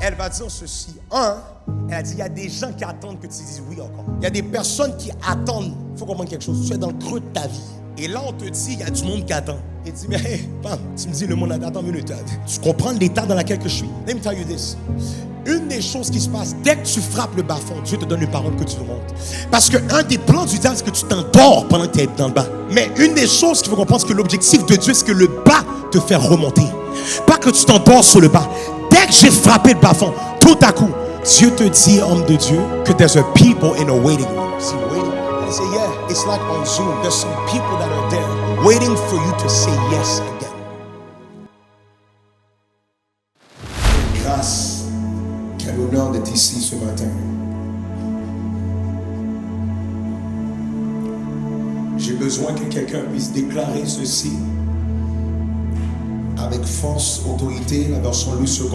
elle va dire ceci. Elle a dit, il y a des gens qui attendent que tu dises oui encore. Il y a des personnes qui attendent. Il faut comprendre quelque chose. Tu es dans le creux de ta vie. Et là, on te dit, il y a du monde qui attend. Et tu dis, mais hey, tu me dis, le monde attend une minute. Tu comprends l'état dans lequel je suis. Let me tell you this. Une des choses qui se passe, dès que tu frappes le bas-fond, Dieu te donne une parole que tu remontes. Parce qu'un des plans du diable, c'est que tu t'endors pendant que tu es dans le bas. Mais une des choses qu'il faut comprendre, c'est que l'objectif de Dieu, c'est que le bas te fait remonter. Pas que tu t'endors sur le bas. Dès que j'ai frappé le bas-fond, tout à coup, Dieu te dit, homme de Dieu, que there's a people in a waiting room. See, waiting. I say, yeah, it's like on Zoom. There's some people that are there waiting for you to say yes again. Grâce, quel honneur d'être ici ce matin. J'ai besoin que quelqu'un puisse déclarer ceci avec force, autorité, la version Louis II.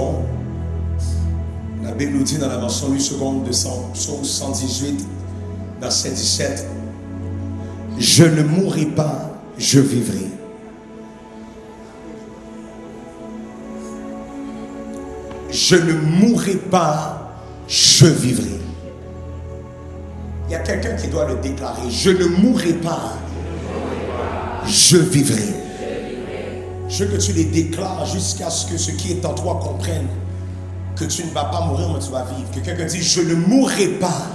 La Bible nous dit dans la version Louis II de Psaume 118, verset 17, je ne mourrai pas, je vivrai. Je ne mourrai pas, je vivrai. Il y a quelqu'un qui doit le déclarer. Je ne mourrai pas, je vivrai. Je veux que tu les déclares jusqu'à ce que ce qui est en toi comprenne que tu ne vas pas mourir, mais tu vas vivre. Que quelqu'un dise, je ne mourrai pas,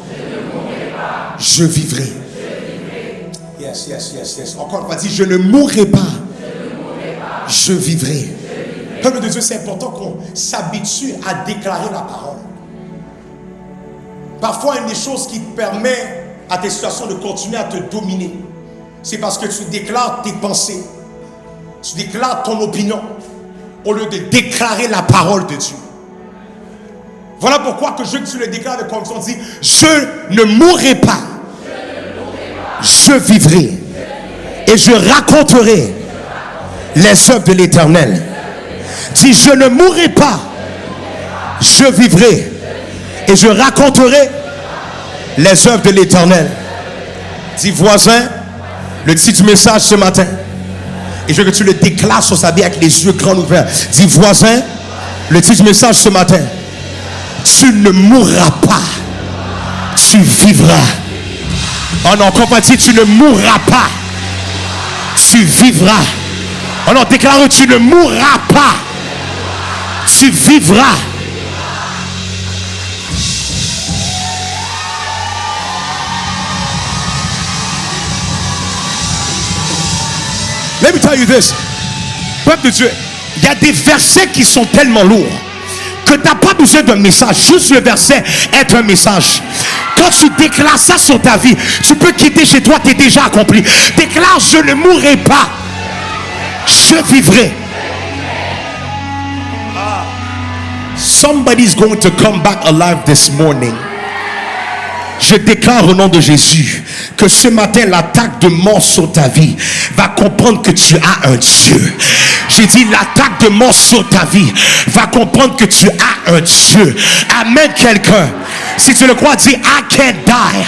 je vivrai. Yes, yes, yes, yes. Encore une fois, dis, je ne mourrai pas, je vivrai. Peuple de Dieu, c'est important qu'on s'habitue à déclarer la parole. Parfois, une des choses qui te permet à tes situations de continuer à te dominer, c'est parce que tu déclares tes pensées. Tu déclares ton opinion au lieu de déclarer la parole de Dieu. Voilà pourquoi que je veux que tu le déclares de conviction. Dis, je ne mourrai pas, je vivrai et je raconterai les œuvres de l'Éternel. Dis, je ne mourrai pas, je vivrai et je raconterai les œuvres de l'Éternel. Dis, voisin, le titre du message ce matin, et je veux que tu le déclares sur sa vie avec les yeux grands ouverts. Dis, voisin, le titre du message ce matin, tu ne mourras pas, tu vivras. Oh non, compatis, tu ne mourras pas, tu vivras. Oh non, déclare, tu ne mourras pas, tu vivras. Let me tell you this. Peuple de Dieu, il y a des versets qui sont tellement lourds que tu n'as pas besoin d'un message. Juste le verset est un message. Quand tu déclares ça sur ta vie, tu peux quitter chez toi, tu es déjà accompli. Déclare, je ne mourrai pas, je vivrai. Somebody's going to come back alive this morning. Je déclare au nom de Jésus que ce matin, l'attaque de mort sur ta vie va comprendre que tu as un Dieu. J'ai dit, l'attaque de mort sur ta vie va comprendre que tu as un Dieu. Amen, quelqu'un. Si tu le crois, dis, I can't die.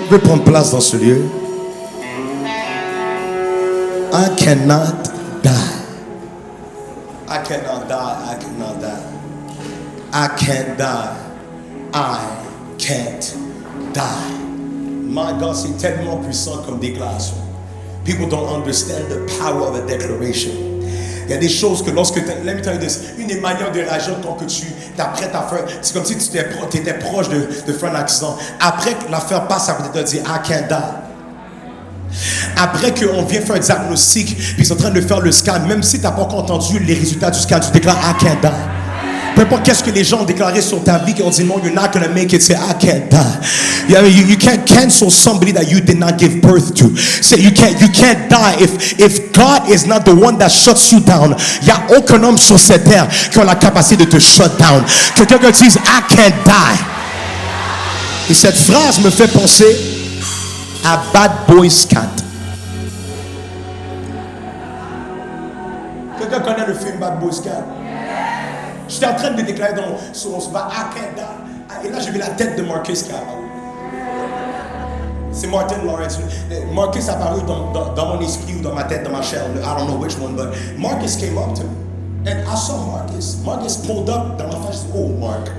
Je vais prendre place dans ce lieu. I cannot die. I cannot die. I cannot die. I can't die. I can't die. My God, c'est tellement puissant comme déclaration. People don't understand the power of a declaration. Il y a des choses que lorsque let me tell you this, une des manières de réagir quand que tu t'apprêtes à faire, c'est comme si tu étais proche de faire un accident. Après que l'affaire passe, ça peut te dire I can't die. Après qu'on vient faire un diagnostic, puis ils sont en train de faire le scan, même si tu n'as pas encore entendu les résultats du scan, tu déclares I can't die. Peu importe qu'est-ce que les gens ont déclaré sur ta vie, qui ont dit non, you're not going to make it, say I can't die. You can't cancel somebody that you did not give birth to. Say you can't die if God is not the one that shuts you down. Il n'y a aucun homme sur cette terre qui a la capacité de te shut down. Que quelqu'un dise I can't die. Et cette phrase me fait penser à Bad Boy Scout. Quelqu'un connaît le film Bad Boy Scout? J'étais en train de déclarer sur I can't die. Et là, j'ai vu la tête de Marcus qui a apparu. C'est Martin Lawrence. Marcus a apparu dans mon esprit ou dans ma tête, dans ma chair. I don't know which one, but Marcus came up to me. And I saw Marcus. Marcus pulled up dans ma face. Je dis, oh, Mark,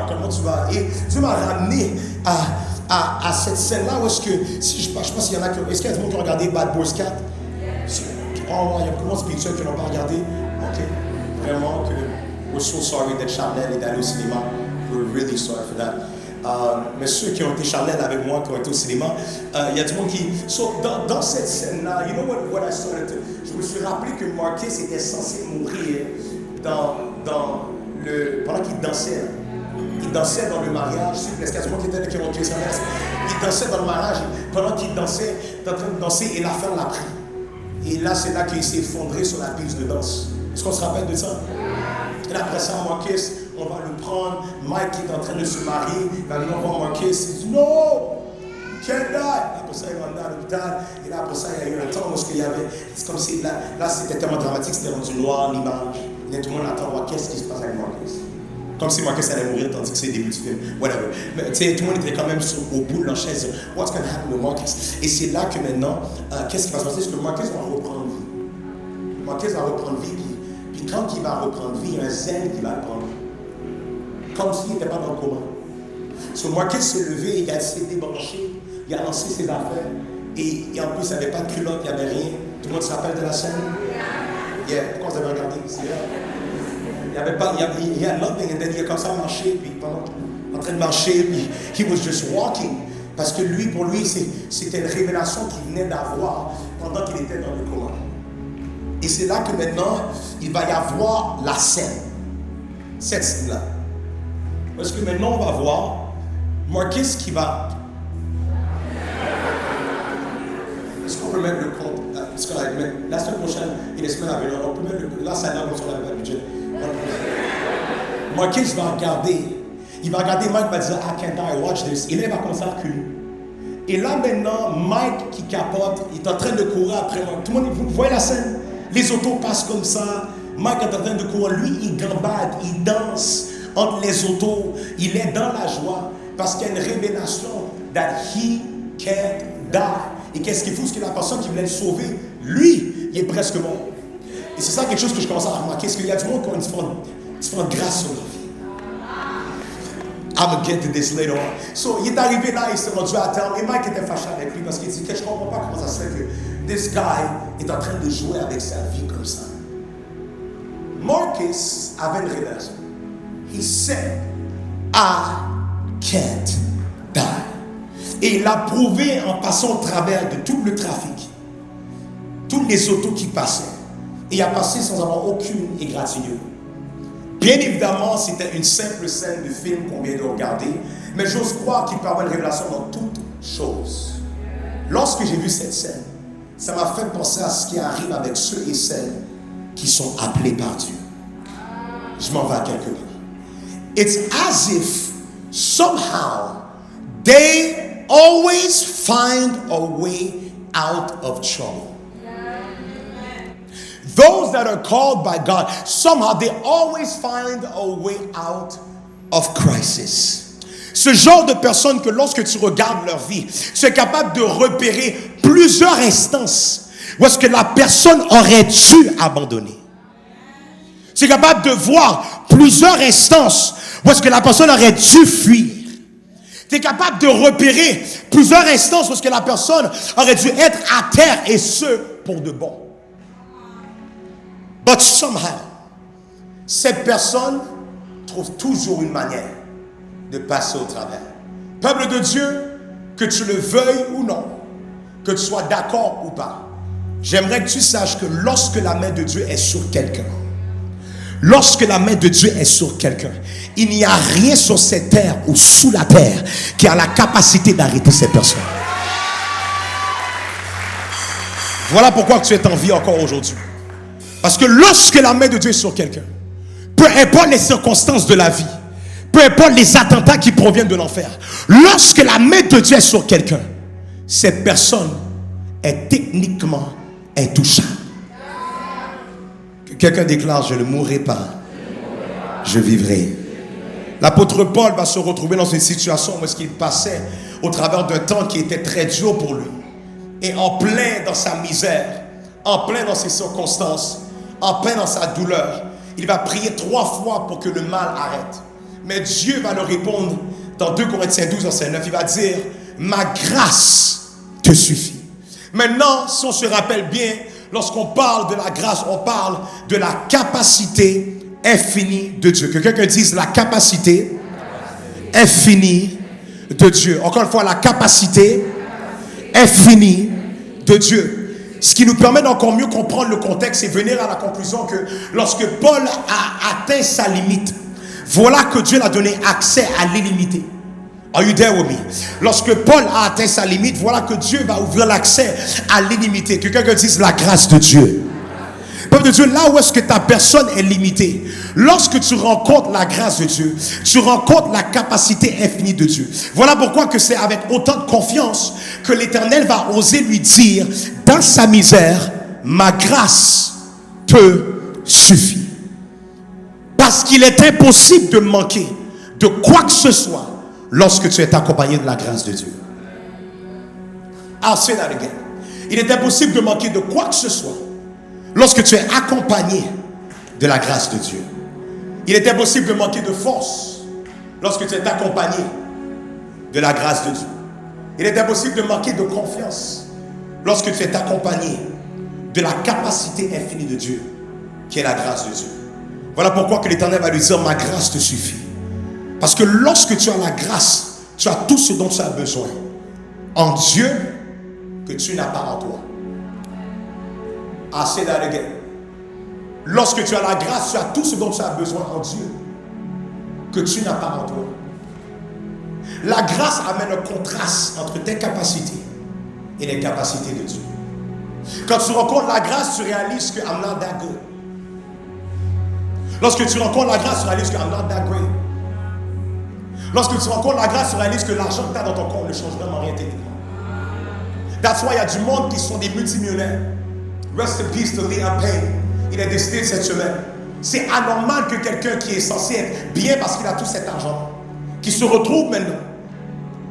comment tu vas? Et Dieu m'a ramené à cette scène-là où est-ce que, si je sais pas s'il y en a qui, est-ce qu'il y a des gens qui ont regardé Bad Boys 4? Oh, il y a beaucoup de spirituels qui n'ont pas regardé. Ok. Vraiment que, we're so sorry that Charnel est allé au cinéma. We're really sorry for that. Mais ceux qui ont été Charnel avec moi, qui ont été au cinéma, il y a du monde qui. So, dans cette scène-là, you know what I started to. Je me suis rappelé que Marcus était censé mourir pendant qu'il dansait. Il dansait dans le mariage. Est-ce qu'il y a du monde qui était là qui ont tué sa mère? Il dansait dans le mariage. Pendant qu'il dansait, il était en train de danser et la femme l'a pris. Et là, c'est là qu'il s'est effondré sur la piste de danse. Est-ce qu'on se rappelle de ça? Et après ça, Marcus, on va le prendre. Mike qui est en train de se marier, il va venir voir Marcus. Il dit non, can't die. Après ça, il va aller à l'hôpital. Et là, après ça, il y a eu un temps où il y avait. C'est comme si là c'était tellement dramatique, c'était rendu noir l'image. Et tout le monde attend voir qu'est-ce qui se passe avec Marcus. Comme si Marcus allait mourir tandis que c'est le début du film. Whatever. Mais tu sais, tout le monde était quand même au bout de leur chaise. What's going to happen to Marcus? Et c'est là que maintenant, qu'est-ce qui va se passer? Parce que Marcus va reprendre vie. Marcus va reprendre vie. Puis quand il va reprendre vie, il y a un zèle qui va le prendre. Comme s'il n'était pas dans le coma. So Marcus s'est levé, il s'est débranché, il a lancé ses affaires. Et en plus, il n'y avait pas de culotte, il n'y avait rien. Tout le monde se rappelle de la scène? Yeah. Pourquoi vous avez regardé? Il n'y avait pas, il y a nothing, et il a comme ça marché, puis en train de marcher, puis he was just walking. Parce que pour lui, c'était une révélation qu'il venait d'avoir pendant qu'il était dans le coma. Et c'est là que maintenant, il va y avoir la scène. Cette scène-là. Parce que maintenant, on va voir Marcus qui va. Est-ce qu'on peut mettre le compte? Parce que la semaine prochaine et les semaines à venir, on peut mettre le. Là, ça là, comme sur la budget. Marcus va regarder. Il va regarder Mike, va dire I can't die, watch this. Et là, il va commencer à reculer. Et là, maintenant, Mike qui capote, il est en train de courir après moi. Tout le monde, vous voyez la scène? Les autos passent comme ça. Mike est en train de courir. Lui, il gambade, il danse entre les autos. Il est dans la joie parce qu'il y a une révélation that he can't die. Et qu'est-ce qu'il faut? C'est que la personne qui voulait le sauver, lui, il est presque mort. Et c'est ça quelque chose que je commence à remarquer. Est-ce qu'il y a du monde qui a une différente grâce sur leur vie? I'm gonna get to this later on. So, il est arrivé là, il s'est rendu à terme. Et Mike était fâché avec lui parce qu'il dit que je ne comprends pas comment ça se fait que this guy est en train de jouer avec sa vie comme ça. Marcus avait une révélation. He said, I can't die. Et il a prouvé en passant au travers de tout le trafic, toutes les autos qui passaient. Et il a passé sans avoir aucune égratignure. Bien évidemment, c'était une simple scène de film qu'on vient de regarder, mais j'ose croire qu'il peut avoir une révélation dans toutes choses. Lorsque j'ai vu cette scène, ça m'a fait penser à ce qui arrive avec ceux et celles qui sont appelés par Dieu. Je m'en vais à quelque part. It's as if somehow they always find a way out of trouble. Those that are called by God, somehow they always find a way out of crisis. Ce genre de personnes que lorsque tu regardes leur vie, tu es capable de repérer plusieurs instances où est-ce que la personne aurait dû abandonner. Tu es capable de voir plusieurs instances où est-ce que la personne aurait dû fuir. Tu es capable de repérer plusieurs instances où est-ce que la personne aurait dû être à terre et ce, pour de bon. But somehow, cette personne trouve toujours une manière de passer au travers. Peuple de Dieu, que tu le veuilles ou non, que tu sois d'accord ou pas, j'aimerais que tu saches que lorsque la main de Dieu est sur quelqu'un, il n'y a rien sur cette terre ou sous la terre qui a la capacité d'arrêter cette personne. Voilà pourquoi tu es en vie encore aujourd'hui. Parce que lorsque la main de Dieu est sur quelqu'un, peu importe les circonstances de la vie, peu importe les attentats qui proviennent de l'enfer, lorsque la main de Dieu est sur quelqu'un, cette personne est techniquement intouchable. Que quelqu'un déclare, je ne mourrai pas, je vivrai. L'apôtre Paul va se retrouver dans une situation où il passait au travers d'un temps qui était très dur pour lui. Et en plein dans sa misère, en plein dans ses circonstances, en peine dans sa douleur, il va prier 3 fois pour que le mal arrête. Mais Dieu va leur répondre dans 2 Corinthiens 12, verset 9. Il va dire, ma grâce te suffit. Maintenant, si on se rappelle bien, lorsqu'on parle de la grâce, on parle de la capacité infinie de Dieu. Que quelqu'un dise la capacité infinie de Dieu. Encore une fois, la capacité infinie de Dieu. Ce qui nous permet d'encore mieux comprendre le contexte et venir à la conclusion que lorsque Paul a atteint sa limite, voilà que Dieu l'a donné accès à l'illimité. Are you there with me? Lorsque Paul a atteint sa limite, voilà que Dieu va ouvrir l'accès à l'illimité. Que quelqu'un dise la grâce de Dieu. Peuple de Dieu, là où est-ce que ta personne est limitée, lorsque tu rencontres la grâce de Dieu, tu rencontres la capacité infinie de Dieu. Voilà pourquoi que c'est avec autant de confiance que l'Éternel va oser lui dire, dans sa misère, ma grâce te suffit. Parce qu'il est impossible de manquer de quoi que ce soit lorsque tu es accompagné de la grâce de Dieu. I'll say that again. Il est impossible de manquer de quoi que ce soit lorsque tu es accompagné de la grâce de Dieu. Il est impossible de manquer de force lorsque tu es accompagné de la grâce de Dieu. Il est impossible de manquer de confiance lorsque tu es accompagné de la capacité infinie de Dieu, qui est la grâce de Dieu. Voilà pourquoi que l'Éternel va lui dire, ma grâce te suffit. Parce que lorsque tu as la grâce, tu as tout ce dont tu as besoin en Dieu que tu n'as pas en toi. I say that again. Lorsque tu as la grâce, tu as tout ce dont tu as besoin en Dieu que tu n'as pas en toi. La grâce amène un contraste entre tes capacités et les capacités de Dieu. Quand tu rencontres la grâce, tu réalises que I'm not that good. Lorsque tu rencontres la grâce, tu réalises que I'm not that great. Lorsque tu rencontres la grâce, tu réalises que l'argent que tu as dans ton compte ne change vraiment rien techniquement. That's why il y a du monde qui sont des multimillionnaires. Rest in peace to Liam Payne. Il est décédé cette semaine. C'est anormal que quelqu'un qui est censé être bien parce qu'il a tout cet argent, qui se retrouve maintenant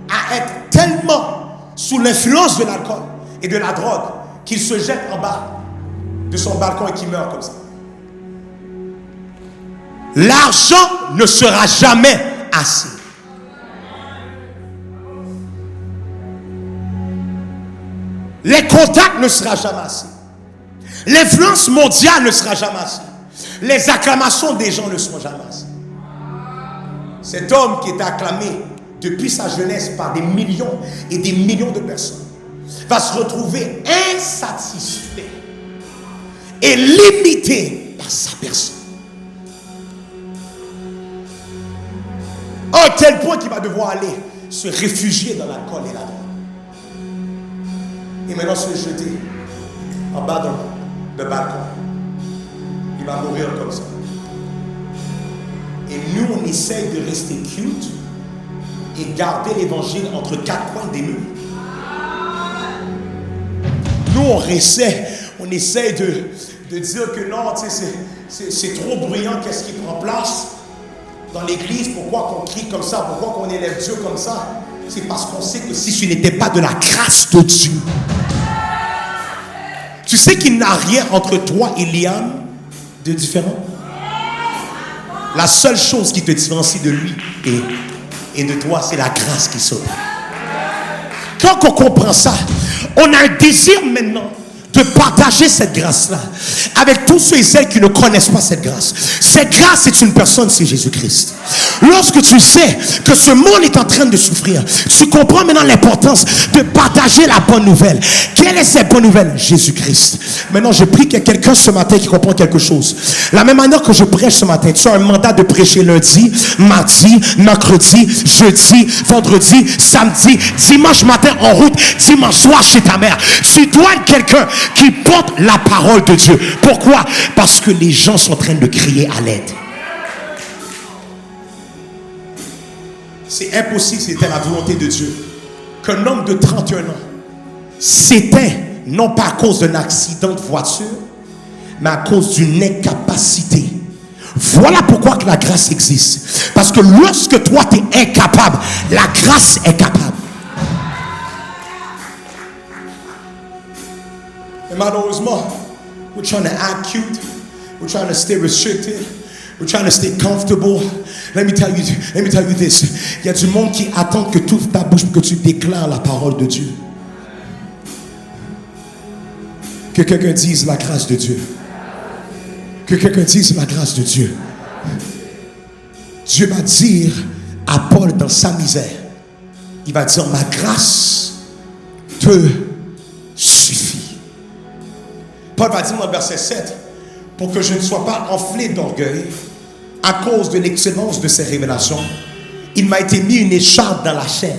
à être tellement sous l'influence de l'alcool et de la drogue qu'il se jette en bas de son balcon et qu'il meurt comme ça. L'argent ne sera jamais assez. Les contacts ne seront jamais assez. L'influence mondiale ne sera jamais assez. Les acclamations des gens ne seront jamais assez. Cet homme qui est acclamé depuis sa jeunesse par des millions et des millions de personnes va se retrouver insatisfait et limité par sa personne. À un tel point qu'il va devoir aller se réfugier dans l'alcool et la drogue. Et maintenant se jeter en bas de balcon. Il va mourir comme ça. Et nous, on essaye de rester cute et garder l'évangile entre 4 coins des murs. Nous, on essaie de dire que non, c'est trop bruyant, qu'est-ce qui prend place dans l'église, pourquoi qu'on crie comme ça, pourquoi qu'on élève Dieu comme ça. C'est parce qu'on sait que si ce n'était pas de la grâce de Dieu, tu sais qu'il n'y a rien entre toi et Liam de différent. La seule chose qui te différencie de lui et de toi, c'est la grâce qui sauve. Quand on comprend ça, on a un désir maintenant de partager cette grâce-là avec tous ceux et celles qui ne connaissent pas cette grâce. Cette grâce, c'est une personne, c'est Jésus-Christ. Lorsque tu sais que ce monde est en train de souffrir, tu comprends maintenant l'importance de partager la bonne nouvelle. Quelle est cette bonne nouvelle? Jésus-Christ. Maintenant, je prie qu'il y ait quelqu'un ce matin qui comprend quelque chose. La même manière que je prêche ce matin, tu as un mandat de prêcher lundi, mardi, mercredi, jeudi, vendredi, samedi, dimanche matin en route, dimanche soir chez ta mère. Tu dois être quelqu'un qui porte la parole de Dieu. Pourquoi? Parce que les gens sont en train de crier à l'aide. C'est impossible, c'était la volonté de Dieu, qu'un homme de 31 ans s'éteint, non pas à cause d'un accident de voiture, mais à cause d'une incapacité. Voilà pourquoi que la grâce existe. Parce que lorsque toi tu es incapable, la grâce est capable. Et malheureusement, we're trying to act cute We're trying to stay restricted. We're trying to stay comfortable. Let me tell you this. Il y a du monde qui attend que tu ouvres ta bouche pour que tu déclares la parole de Dieu. Que quelqu'un dise la grâce de Dieu. Que quelqu'un dise la grâce de Dieu. Dieu va dire à Paul dans sa misère, il va dire, ma grâce te suffit. Paul va dire dans le verset 7, pour que je ne sois pas enflé d'orgueil à cause de l'excellence de ces révélations, il m'a été mis une écharpe dans la chair,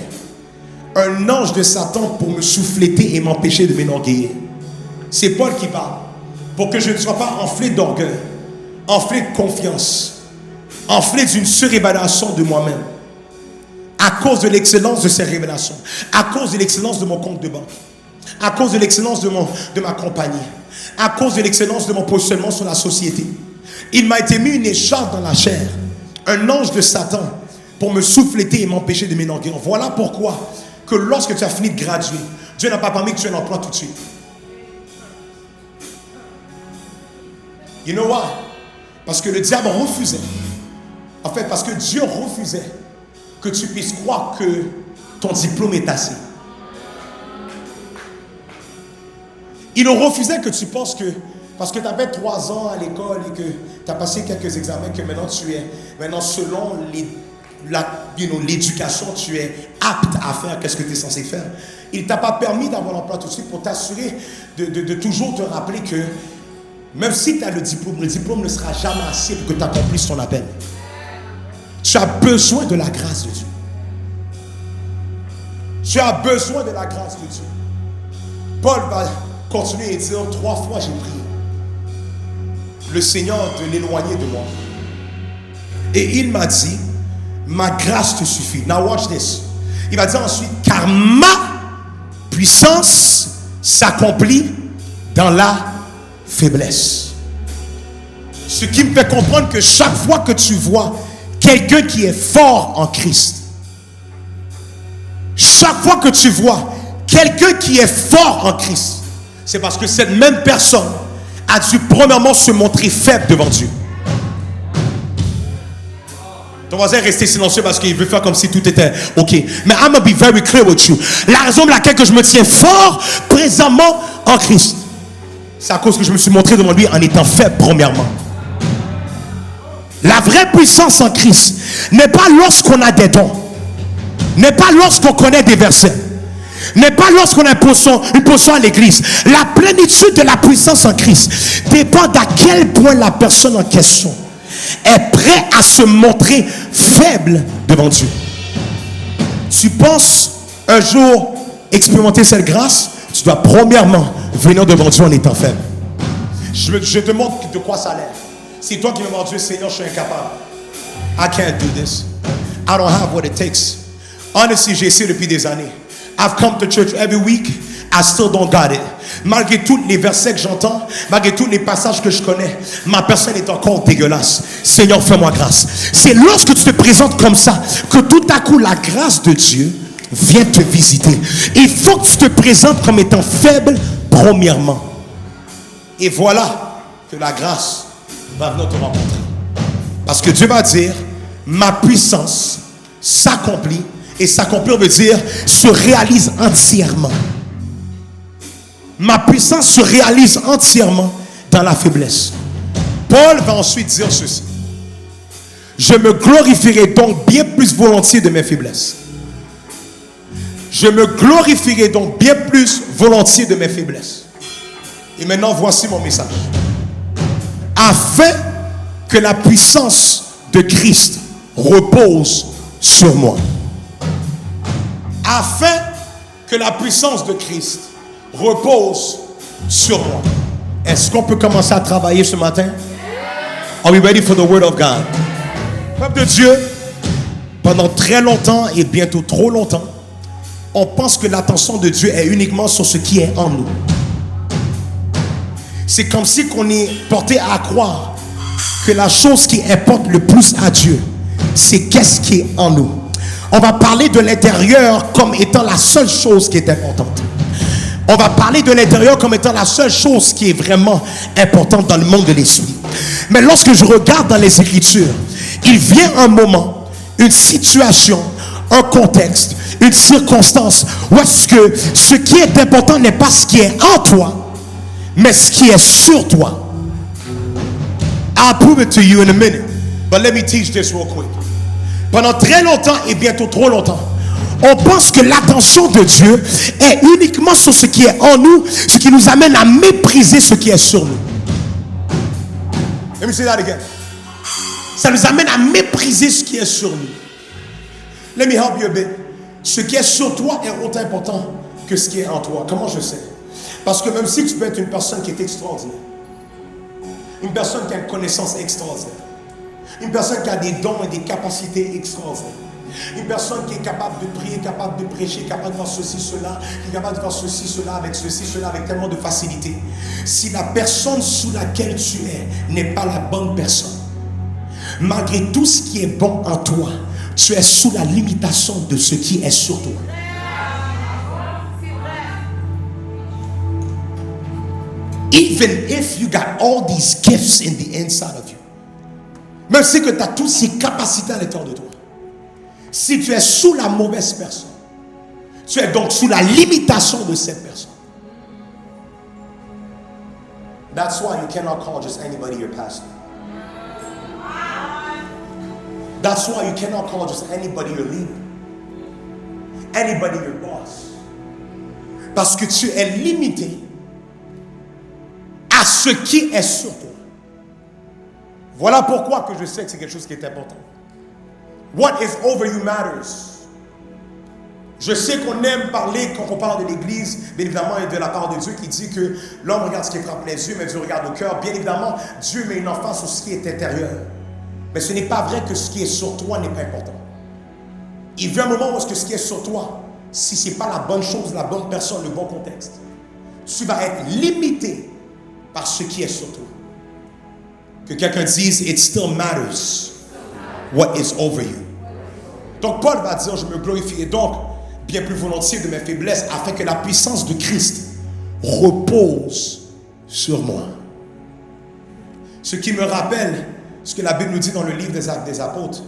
un ange de Satan pour me souffléter et m'empêcher de m'enorgueillir. C'est Paul qui parle. Pour que je ne sois pas enflé d'orgueil, enflé de confiance, enflé d'une surévaluation de moi-même, à cause de l'excellence de ces révélations, à cause de l'excellence de mon compte de banque, à cause de l'excellence de ma compagnie, à cause de l'excellence de mon positionnement sur la société. Il m'a été mis une écharpe dans la chair, un ange de Satan pour me souffléter et m'empêcher de m'enorgueillir. Voilà pourquoi que lorsque tu as fini de graduer, Dieu n'a pas permis que tu aies un emploi tout de suite. You know why? Parce que le diable refusait. En fait, parce que Dieu refusait que tu puisses croire que ton diplôme est assez. Il refusait que tu penses que, parce que tu avais 3 ans à l'école et que tu as passé quelques examens, que maintenant tu es, selon l'éducation, tu es apte à faire qu'est-ce que tu es censé faire. Il ne t'a pas permis d'avoir l'emploi tout de suite pour t'assurer de toujours te rappeler que même si tu as le diplôme ne sera jamais assez pour que tu accomplisses ton appel. Tu as besoin de la grâce de Dieu. Tu as besoin de la grâce de Dieu. Paul va continuer et dire 3 fois j'ai prié le Seigneur de l'éloigner de moi. Et il m'a dit, ma grâce te suffit. Now watch this. Il va dire ensuite, car ma puissance s'accomplit dans la faiblesse. Ce qui me fait comprendre que chaque fois que tu vois quelqu'un qui est fort en Christ, chaque fois que tu vois quelqu'un qui est fort en Christ, c'est parce que cette même personne a dû premièrement se montrer faible devant Dieu. Ton voisin est resté silencieux parce qu'il veut faire comme si tout était ok. Mais I'm gonna be very clear with you. La raison pour laquelle que je me tiens fort présentement en Christ, c'est à cause que je me suis montré devant lui en étant faible premièrement. La vraie puissance en Christ n'est pas lorsqu'on a des dons, n'est pas lorsqu'on connaît des versets, n'est pas lorsqu'on a une position à l'église. La plénitude de la puissance en Christ dépend d'à quel point la personne en question est prête à se montrer faible devant Dieu. Tu penses un jour expérimenter cette grâce, tu dois premièrement venir devant Dieu en étant faible. Je te montre de quoi ça a l'air. C'est toi qui me dis, Dieu, Seigneur, je suis incapable. I can't do this. I don't have what it takes. Honestly, j'ai essayé depuis des années. I've come to church every week. I still don't got it. Malgré tous les versets que j'entends, malgré tous les passages que je connais, ma personne est encore dégueulasse. Seigneur, fais-moi grâce. C'est lorsque tu te présentes comme ça que tout à coup la grâce de Dieu vient te visiter. Il faut que tu te présentes comme étant faible premièrement. Et voilà que la grâce va venir te rencontrer. Parce que Dieu va dire, ma puissance s'accomplit. Et s'accomplir veut dire se réalise entièrement. Ma puissance se réalise entièrement dans la faiblesse. Paul va ensuite dire ceci. Je me glorifierai donc bien plus volontiers de mes faiblesses. Je me glorifierai donc bien plus volontiers de mes faiblesses. Et maintenant, voici mon message. Afin que la puissance de Christ repose sur moi. Afin que la puissance de Christ repose sur moi. Est-ce qu'on peut commencer à travailler ce matin? Are we ready for the word of God? Peuple de Dieu, pendant très longtemps et bientôt trop longtemps, on pense que l'attention de Dieu est uniquement sur ce qui est en nous. C'est comme si qu'on est porté à croire que la chose qui importe le plus à Dieu, c'est qu'est-ce qui est en nous. On va parler de l'intérieur comme étant la seule chose qui est importante. On va parler de l'intérieur comme étant la seule chose qui est vraiment importante dans le monde de l'esprit. Mais lorsque je regarde dans les Écritures, il vient un moment, une situation, un contexte, une circonstance où est-ce que ce qui est important n'est pas ce qui est en toi, mais ce qui est sur toi. I'll prove it to you in a minute, but let me teach this real quick. Pendant très longtemps et bientôt trop longtemps, on pense que l'attention de Dieu est uniquement sur ce qui est en nous, ce qui nous amène à mépriser ce qui est sur nous. Let me say that again. Ça nous amène à mépriser ce qui est sur nous. Let me help you a bit. Ce qui est sur toi est autant important que ce qui est en toi. Comment je sais? Parce que même si tu peux être une personne qui est extraordinaire, une personne qui a une connaissance extraordinaire, une personne qui a des dons et des capacités extraordinaires, une personne qui est capable de prier, capable de prêcher, capable de faire ceci, cela, qui est capable de faire ceci, cela, avec tellement de facilité. Si la personne sous laquelle tu es n'est pas la bonne personne, malgré tout ce qui est bon en toi, tu es sous la limitation de ce qui est sur toi. Even if you got all these gifts in the inside of you, même si tu as toutes ces capacités à l'intérieur de toi, si tu es sous la mauvaise personne, tu es donc sous la limitation de cette personne. That's why you cannot call just anybody your pastor. That's why you cannot call just anybody your leader, anybody your boss. Parce que tu es limité à ce qui est sur toi. Voilà pourquoi que je sais que c'est quelque chose qui est important. What is over you matters. Je sais qu'on aime parler, quand on parle de l'Église, bien évidemment, et de la part de Dieu qui dit que l'homme regarde ce qui frappe les yeux, mais Dieu regarde le cœur. Bien évidemment, Dieu met une emphase sur ce qui est intérieur. Mais ce n'est pas vrai que ce qui est sur toi n'est pas important. Il vient un moment où ce qui est sur toi, si ce n'est pas la bonne chose, la bonne personne, le bon contexte, tu vas être limité par ce qui est sur toi. Que quelqu'un dise, it still matters what is over you. Donc Paul va dire, je me glorifie et donc bien plus volontiers de mes faiblesses afin que la puissance de Christ repose sur moi. Ce qui me rappelle ce que la Bible nous dit dans le livre des Actes des Apôtres.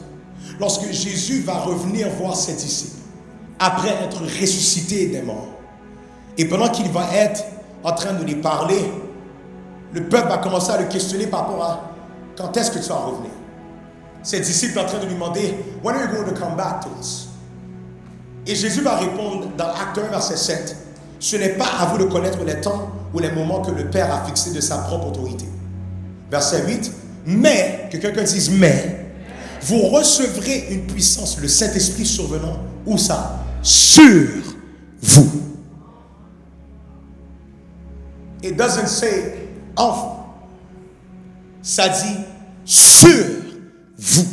Lorsque Jésus va revenir voir ses disciples après être ressuscité des morts, et pendant qu'il va être en train de les parler, le peuple va commencer à le questionner par rapport à quand est-ce que tu vas revenir. Ses disciples sont en train de lui demander, when are you going to come back to us? Et Jésus va répondre dans Acte 1 verset 7, ce n'est pas à vous de connaître les temps ou les moments que le Père a fixés de sa propre autorité. Verset 8, mais, que quelqu'un dise mais, vous recevrez une puissance, le Saint-Esprit survenant, où ça? Sur vous. It doesn't say of. Ça dit sur vous.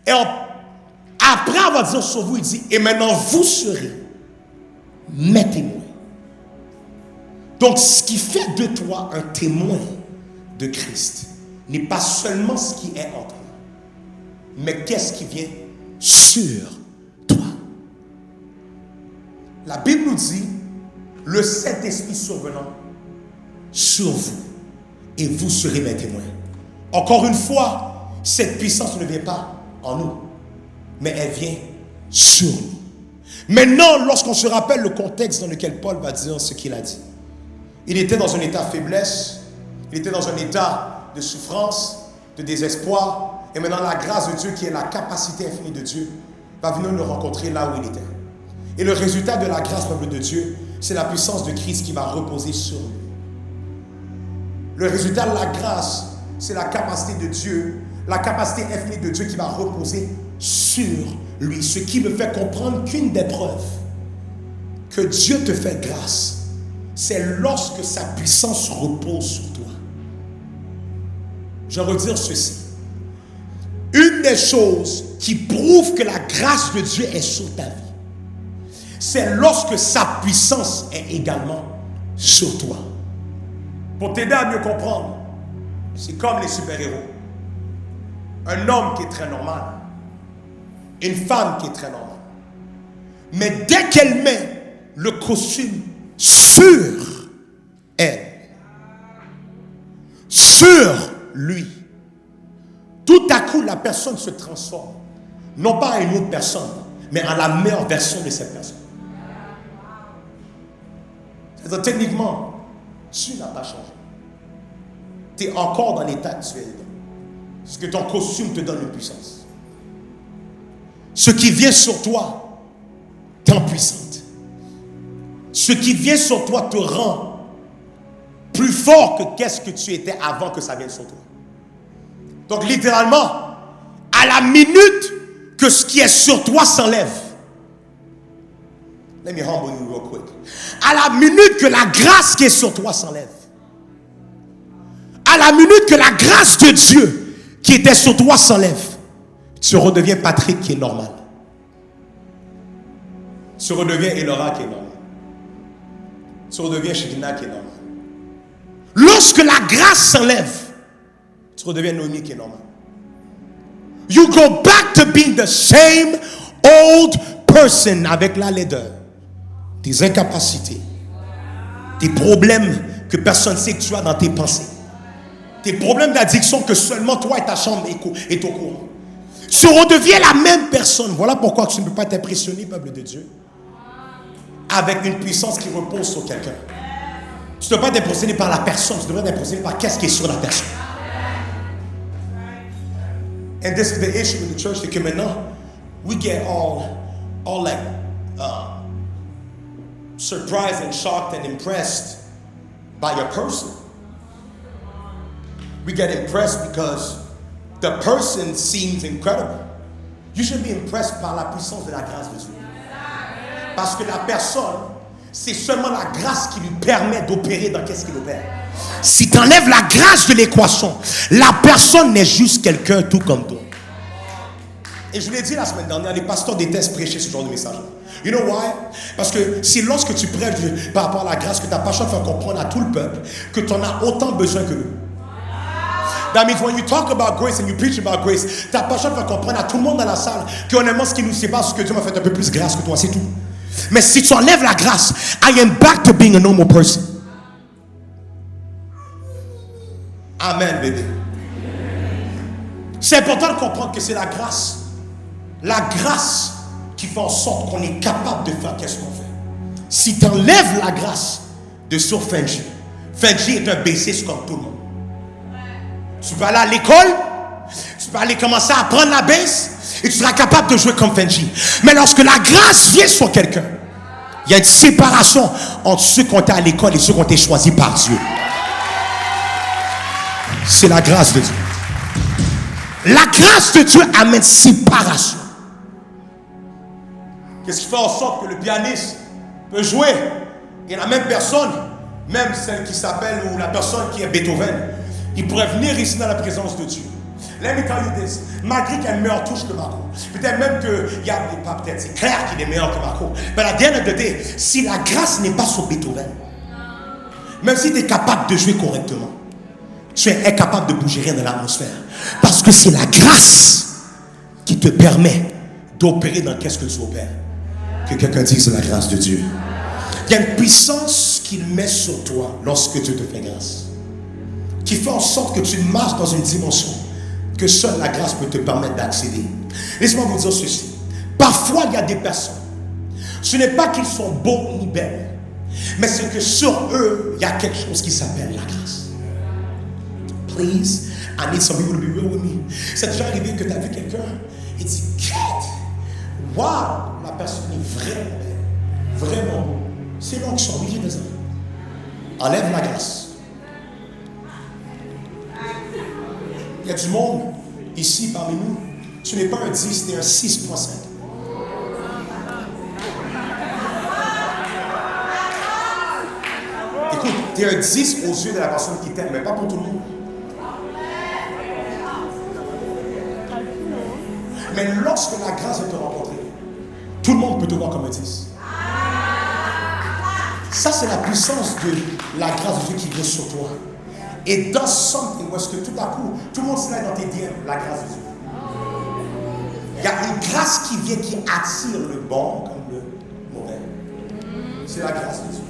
Et après avoir dit sur vous, il dit et maintenant vous serez mes témoins. Donc ce qui fait de toi un témoin de Christ n'est pas seulement ce qui est en toi, mais qu'est-ce qui vient sur toi. La Bible nous dit le Saint-Esprit survenant sur vous et vous serez mes témoins. Encore une fois, cette puissance ne vient pas en nous, mais elle vient sur nous. Maintenant, lorsqu'on se rappelle le contexte dans lequel Paul va dire ce qu'il a dit, il était dans un état de faiblesse, il était dans un état de souffrance, de désespoir, et maintenant la grâce de Dieu, qui est la capacité infinie de Dieu, va venir le rencontrer là où il était. Et le résultat de la grâce, peuple de Dieu, c'est la puissance de Christ qui va reposer sur lui. Le résultat de la grâce, c'est la capacité de Dieu, la capacité infinie de Dieu qui va reposer sur lui. Ce qui me fait comprendre qu'une des preuves que Dieu te fait grâce, c'est lorsque sa puissance repose sur toi. Je vais redire ceci. Une des choses qui prouve que la grâce de Dieu est sur ta vie, c'est lorsque sa puissance est également sur toi. Pour t'aider à mieux comprendre, c'est comme les super-héros. Un homme qui est très normal, une femme qui est très normale. Mais dès qu'elle met le costume sur elle, sur lui. Tout à coup, la personne se transforme, non pas à une autre personne, mais à la meilleure version de cette personne. C'est-à-dire, techniquement, tu n'as pas changé. Tu es encore dans l'état actuel. Parce que ton costume te donne une puissance. Ce qui vient sur toi t'en puissante. Ce qui vient sur toi te rend plus fort que qu'est-ce que tu étais avant que ça vienne sur toi. Donc littéralement, à la minute que ce qui est sur toi s'enlève. Let me humble you real quick. À la minute que la grâce qui est sur toi s'enlève. À la minute que la grâce de Dieu qui était sur toi s'enlève, tu redeviens Patrick qui est normal. Tu redeviens Elora qui est normal. Tu redeviens Shekina qui est normal. Lorsque la grâce s'enlève, tu redeviens Noémie qui est normal. You go back to being the same old person avec la laideur, tes incapacités, tes problèmes que personne ne sait que tu as dans tes pensées, tes problèmes d'addiction que seulement toi et ta chambre est au courant. Tu redeviens la même personne. Voilà pourquoi tu ne peux pas t'impressionner, peuple de Dieu, avec une puissance qui repose sur quelqu'un. Tu ne dois pas t'impressionner par la personne, tu dois t'impressionner par qu'est-ce qui est sur la personne. And this is the issue with the church, c'est que maintenant, we get all like surprised and shocked and impressed by a person. We get impressed because the person seems incredible. You should be impressed par la puissance de la grâce de Dieu. Parce que la personne, c'est seulement la grâce qui lui permet d'opérer dans qu'est-ce qu'il opère. Si tu enlèves la grâce de l'équation, la personne n'est juste quelqu'un tout comme toi. Et je l'ai dit la semaine dernière, les pasteurs détestent prêcher ce genre de message. You know why? Parce que c'est lorsque tu prêches par rapport à la grâce que tu n'as pas le choix de faire comprendre à tout le peuple que tu en as autant besoin que eux. That means when you talk about grace and you preach about grace, tu n'as pas le choix de faire comprendre à tout le monde dans la salle que honnêtement ce qui nous sépare, c'est que Dieu m'a fait un peu plus grâce que toi, c'est tout. Mais si tu enlèves la grâce, I am back to being a normal person. Amen, bébé. C'est important de comprendre que c'est la grâce. La grâce qui fait en sorte qu'on est capable de faire qu'est-ce qu'on fait. Si tu enlèves la grâce de sur Fenji, Fenji est un bassiste comme tout le monde. Tu peux aller à l'école, tu peux aller commencer à apprendre la basse et tu seras capable de jouer comme Fenji. Mais lorsque la grâce vient sur quelqu'un, il y a une séparation entre ceux qui ont été à l'école et ceux qui ont été choisis par Dieu. C'est la grâce de Dieu. La grâce de Dieu amène séparation. Qu'est-ce qui fait en sorte que le pianiste peut jouer et la même personne, même celle qui s'appelle ou la personne qui est Beethoven, il pourrait venir ici dans la présence de Dieu. Let me tell you this. Malgré qu'il y a une meilleure touche que Marco, peut-être même qu'il y a pas peut-être, c'est clair qu'il est meilleur que Marco. Mais à la dernière de day, si la grâce n'est pas sur Beethoven, même si tu es capable de jouer correctement, tu es incapable de bouger rien dans l'atmosphère. Parce que c'est la grâce qui te permet d'opérer dans qu'est-ce que tu opères. Que quelqu'un dise la grâce de Dieu. Il y a une puissance qu'il met sur toi lorsque Dieu te fait grâce, qui fait en sorte que tu marches dans une dimension que seule la grâce peut te permettre d'accéder. Laissez-moi vous dire ceci. Parfois, il y a des personnes, ce n'est pas qu'ils sont beaux ni belles, mais c'est que sur eux, il y a quelque chose qui s'appelle la grâce. Please, I need some people to be real with me. C'est déjà arrivé que tu as vu quelqu'un et dit, wow, la personne est vraiment belle, vraiment beau. C'est long que je suis obligé de ça. Enlève la grâce. Il y a du monde ici parmi nous. Tu n'es pas un 10, tu es un 6.5. Écoute, tu es un 10 aux yeux de la personne qui t'aime, mais pas pour tout le monde. Mais lorsque la grâce va te rencontrer, tout le monde peut te voir comme un 10. Ça, c'est la puissance de la grâce de Dieu qui vient sur toi. Et dans something, où est-ce que tout à coup, tout le monde se met dans tes DM, la grâce de Dieu. Il y a une grâce qui vient, qui attire le bon comme le mauvais. C'est la grâce de Dieu.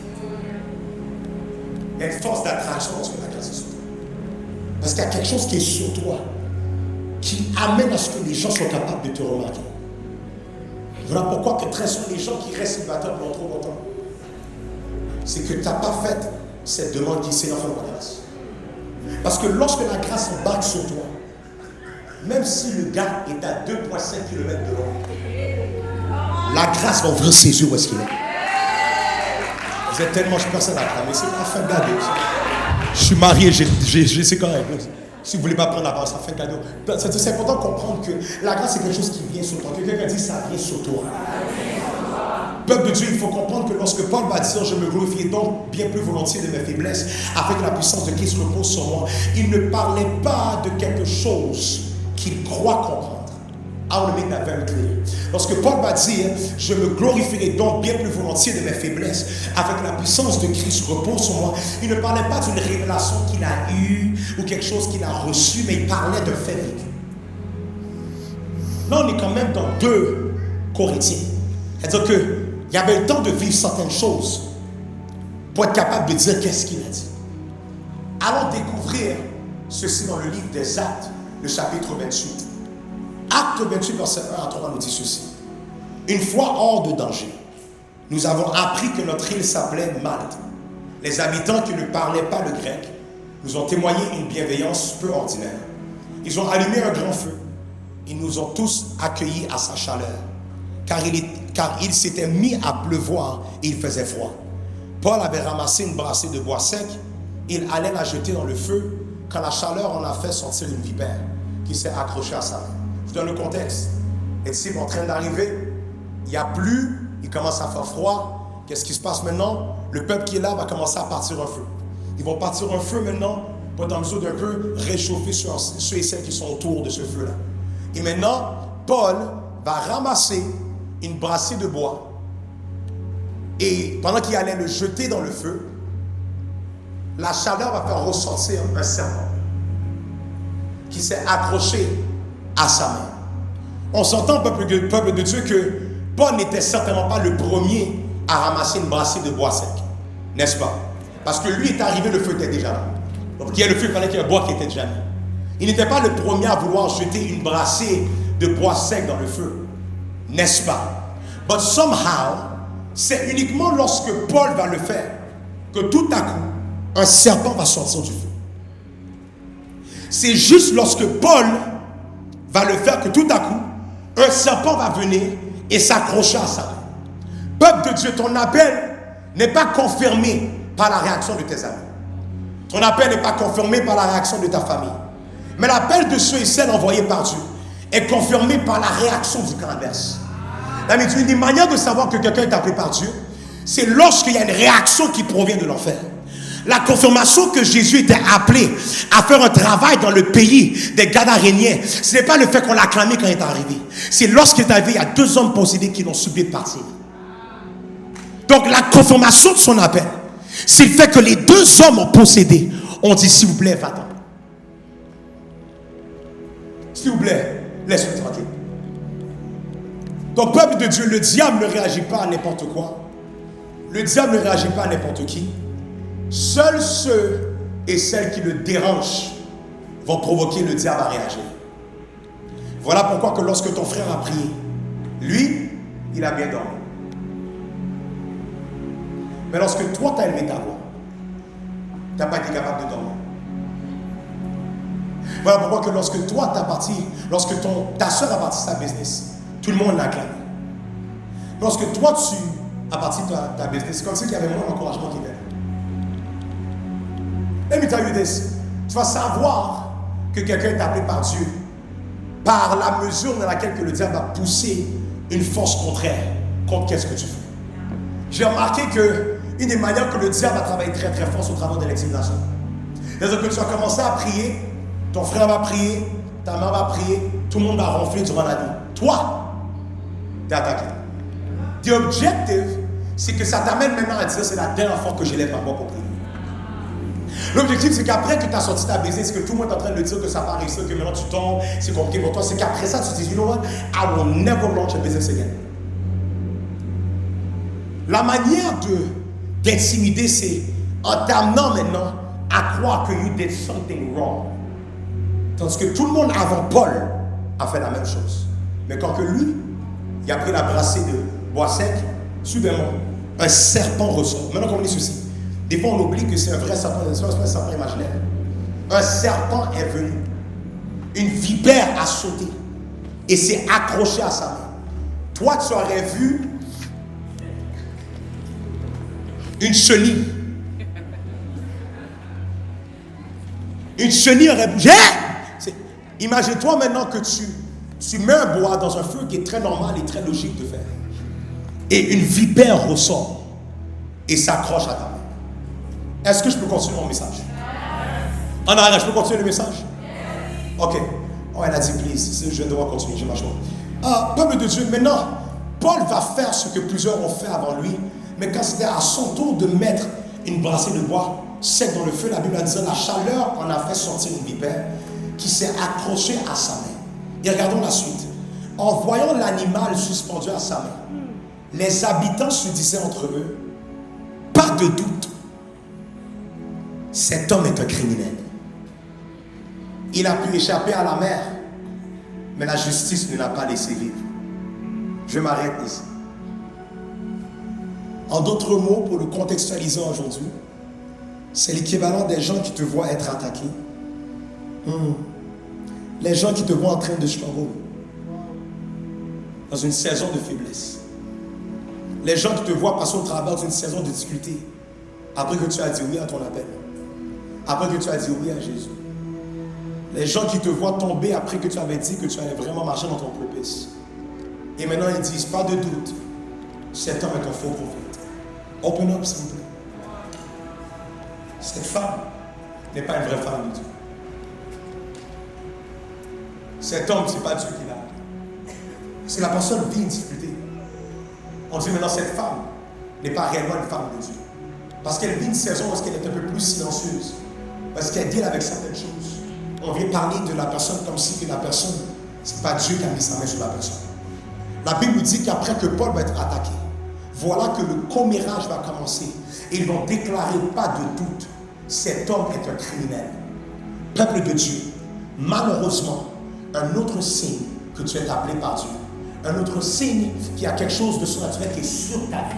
Il y a une force d'attraction lorsque la grâce est sur toi. Parce qu'il y a quelque chose qui est sur toi qui amène à ce que les gens soient capables de te remarquer. Voilà pourquoi que très souvent les gens qui restent célibataires pendant trop longtemps, c'est que tu n'as pas fait cette demande qui Seigneur, fais-moi grâce. Parce que lorsque la grâce embarque sur toi, même si le gars est à 2,5 km de long, la grâce va ouvrir ses yeux où est-ce qu'il est. Vous êtes tellement, je pense à la grâce, mais c'est pas fait cadeau. Je suis marié, c'est correct. Si vous ne voulez pas prendre la grâce, ça fait cadeau. C'est important de comprendre que la grâce, c'est quelque chose qui vient sur toi. Quelqu'un dit, ça vient sur toi. Peuple de Dieu, il faut comprendre que lorsque Paul va dire, je me glorifie donc bien plus volontiers de mes faiblesses, afin que la puissance de Christ repose sur moi, il ne parlait pas de quelque chose qu'il croit comprendre. I want to make that very clear. Lorsque Paul va dire, je me glorifierai donc bien plus volontiers de mes faiblesses, afin que la puissance de Christ repose sur moi, il ne parlait pas d'une révélation qu'il a eue ou quelque chose qu'il a reçu, mais il parlait de fait vécu. Là, on est quand même dans 2 Corinthiens. C'est-à-dire qu'il y avait le temps de vivre certaines choses pour être capable de dire qu'est-ce qu'il a dit. Allons découvrir ceci dans le livre des Actes, le chapitre 28. Acte 28, verset 1 à 3 nous dit ceci. Une fois hors de danger, nous avons appris que notre île s'appelait Malte. Les habitants qui ne parlaient pas le grec nous ont témoigné une bienveillance peu ordinaire. Ils ont allumé un grand feu. Ils nous ont tous accueillis à sa chaleur, car il s'était mis à pleuvoir et il faisait froid. Paul avait ramassé une brassée de bois sec. Il allait la jeter dans le feu quand la chaleur en a fait sortir une vipère qui s'est accrochée à sa main. Je donne le contexte. Les disciples sont en train d'arriver. Il n'y a plus. Il commence à faire froid. Qu'est-ce qui se passe maintenant? Le peuple qui est là va commencer à partir un feu. Ils vont partir un feu maintenant pour être en mesure d'un peu réchauffer ceux et celles qui sont autour de ce feu-là. Et maintenant, Paul va ramasser une brassée de bois. Et pendant qu'il allait le jeter dans le feu, la chaleur va faire ressortir un serpent qui s'est accroché à sa main. On s'entend, peuple de Dieu, que Paul n'était certainement pas le premier à ramasser une brassée de bois sec. N'est-ce pas? Parce que lui est arrivé, le feu était déjà là. Donc il y a le feu, il fallait qu'il y ait un bois qui était déjà là. Il n'était pas le premier à vouloir jeter une brassée de bois sec dans le feu. N'est-ce pas? But somehow, c'est uniquement lorsque Paul va le faire que tout à coup, un serpent va sortir du feu. C'est juste lorsque Paul va le faire que tout à coup, un serpent va venir et s'accrocher à sa main. Peuple de Dieu, ton appel n'est pas confirmé par la réaction de tes amis. Ton appel n'est pas confirmé par la réaction de ta famille. Mais l'appel de ceux et celles envoyés par Dieu est confirmé par la réaction du camp adverse. Une des manières de savoir que quelqu'un est appelé par Dieu, c'est lorsqu'il y a une réaction qui provient de l'enfer. La confirmation que Jésus était appelé à faire un travail dans le pays des Gadaréniens, ce n'est pas le fait qu'on l'a acclamé quand il est arrivé. C'est lorsqu'il est arrivé, il y a 2 hommes possédés qui l'ont supplié de partir. Donc la confirmation de son appel, c'est le fait que les 2 hommes possédés ont dit, s'il vous plaît, va-t'en. S'il vous plaît, laisse-le tranquille. Donc, peuple de Dieu, le diable ne réagit pas à n'importe quoi. Le diable ne réagit pas à n'importe qui. Seuls ceux et celles qui le dérangent vont provoquer le diable à réagir. Voilà pourquoi que lorsque ton frère a prié, lui, il a bien dormi. Mais lorsque toi, tu as élevé ta voix, tu n'as pas été capable de dormir. Voilà pourquoi que lorsque toi, lorsque ta soeur a parti sa business, tout le monde l'a acclamé. Lorsque toi, tu as parti ta business, c'est comme si il y avait moins d'encouragement qui était là. Let me tell you this. Tu vas savoir que quelqu'un est appelé par Dieu par la mesure dans laquelle que le diable va pousser une force contraire contre qu'est-ce que tu fais. J'ai remarqué que une des manières que le diable va travailler très très fort, c'est au travers de l'intimidation. C'est-à-dire que tu vas commencer à prier, ton frère va prier, ta mère va prier, tout le monde va ronfler durant la nuit. Toi, tu es attaqué. The objective, c'est que ça t'amène maintenant à dire c'est la dernière fois que je lève ma voix pour prier. L'objectif, c'est qu'après que tu as sorti ta business, que tout le monde est en train de dire que ça va réussir, que maintenant tu tombes, c'est compliqué pour toi, c'est qu'après ça, tu te dis, you know what, I will never launch a business again. La manière d'intimider, c'est en t'amenant maintenant à croire que you did something wrong. Tandis que tout le monde avant Paul a fait la même chose. Mais quand que lui, il a pris la brassée de bois sec, subitement, un serpent ressort. Maintenant, comme on dit ceci, des fois on oublie que c'est un vrai serpent, c'est pas un serpent imaginaire. Un serpent est venu, une vipère a sauté et s'est accroché à sa main. Toi, tu aurais vu une chenille. Une chenille aurait bougé. Imagine-toi maintenant que tu mets un bois dans un feu qui est très normal et très logique de faire. Et une vipère ressort et s'accroche à ta main. Est-ce que je peux continuer mon message? En arrière, je peux continuer le message? Ok. Oh, elle a dit, please, je dois continuer, j'ai ma choix. Peuple de Dieu, maintenant, Paul va faire ce que plusieurs ont fait avant lui, mais quand c'était à son tour de mettre une brassée de bois sec dans le feu, la Bible a dit la chaleur en a fait sortir une vipère qui s'est accrochée à sa main. Et regardons la suite. En voyant l'animal suspendu à sa main, les habitants se disaient entre eux, pas de doute, cet homme est un criminel. Il a pu échapper à la mer, mais la justice ne l'a pas laissé vivre. Je m'arrête ici. En d'autres mots, pour le contextualiser aujourd'hui, c'est l'équivalent des gens qui te voient être attaqués. Les gens qui te voient en train de struggle, dans une saison de faiblesse. Les gens qui te voient passer au travers d'une saison de difficulté, après que tu as dit oui à ton appel, après que tu as dit oui à Jésus. Les gens qui te voient tomber après que tu avais dit que tu allais vraiment marcher dans ton purpose. Et maintenant ils disent, pas de doute, cet homme est un faux prophète. Open up, s'il vous plaît. Cette femme n'est pas une vraie femme de Dieu. Cet homme, ce n'est pas Dieu qui l'a. C'est la personne vit une difficulté. On dit maintenant, cette femme n'est pas réellement une femme de Dieu. Parce qu'elle vit une saison où elle est un peu plus silencieuse. Parce qu'elle deal avec certaines choses. On vient parler de la personne comme si que la personne, ce n'est pas Dieu qui a mis sa main sur la personne. La Bible nous dit qu'après que Paul va être attaqué, voilà que le commérage va commencer. Et ils vont déclarer, pas de doute, cet homme est un criminel. Peuple de Dieu, malheureusement, un autre signe que tu es appelé par Dieu, un autre signe qu'il y a quelque chose de surnaturel qui est sur ta vie,